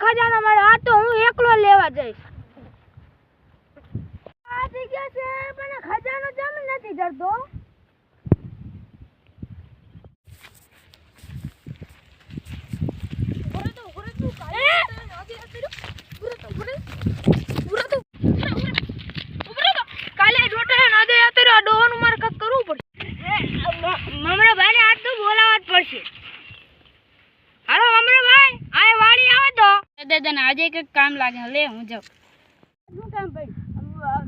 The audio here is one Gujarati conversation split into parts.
ખજાના મળે આ તો હું એકલો લેવા જઈશ આ જગ્યા છે પણ ખજાનો જમી નથી જડતો કાલે જોટે નદે આતરો ડોહનું માર કક કરવું પડશે મમરા ભાઈને આજ તો બોલાવવા જ પડશે હાલો મમરા ભાઈ આ વાડી આવો તો દાદાને આજે કઈક કામ લાગે લે હું જાઉં શું કામ ભાઈ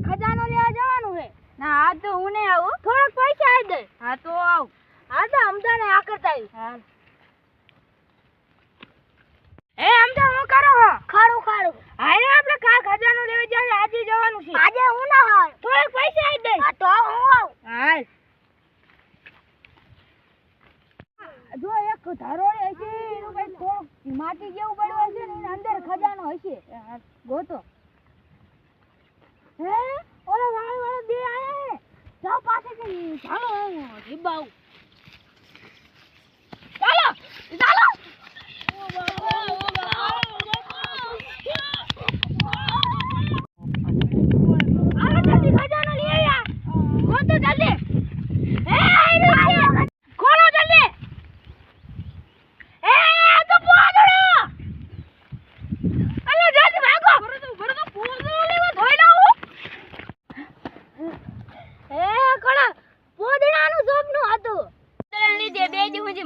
ખજાનો લેવા જવાનું છે ના આ તો હું ને આવું થોડાક પૈસા આપી દે હા તો આવ હા તો અમદાને આ કરતા હા એ અમદા હું કરો હો ખાડું ખાડું હાલે આપણે કા ખજાનો લેવા જાય આજે જવાનું છે આજે હું ના હાલ થોડાક પૈસા આપી દે હા તો હું આવ હાલ જો એક ધારોડી હશે એનું કઈ થોડું માટી જેવું પડ્યું હશે ને એની અંદર ખજાનો હશે ગોતો હે ઓલા વાળા બે આયા હે જાવ પાસેથી ચાલો જીબાવ ચાલો ચાલો આલો જલ્દી ખજાનો લઈ આયા ગોતો જલ્દી હે ખોલો જલ્દી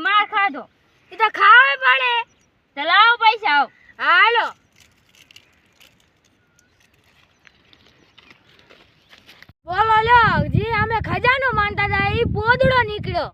માર ખાધો એ તો ખાવે પડે ચલાવો પૈસા આવ હાલો બોલો લો જી અમે ખજાનો માનતા હતા એ પોદડો નીકળ્યો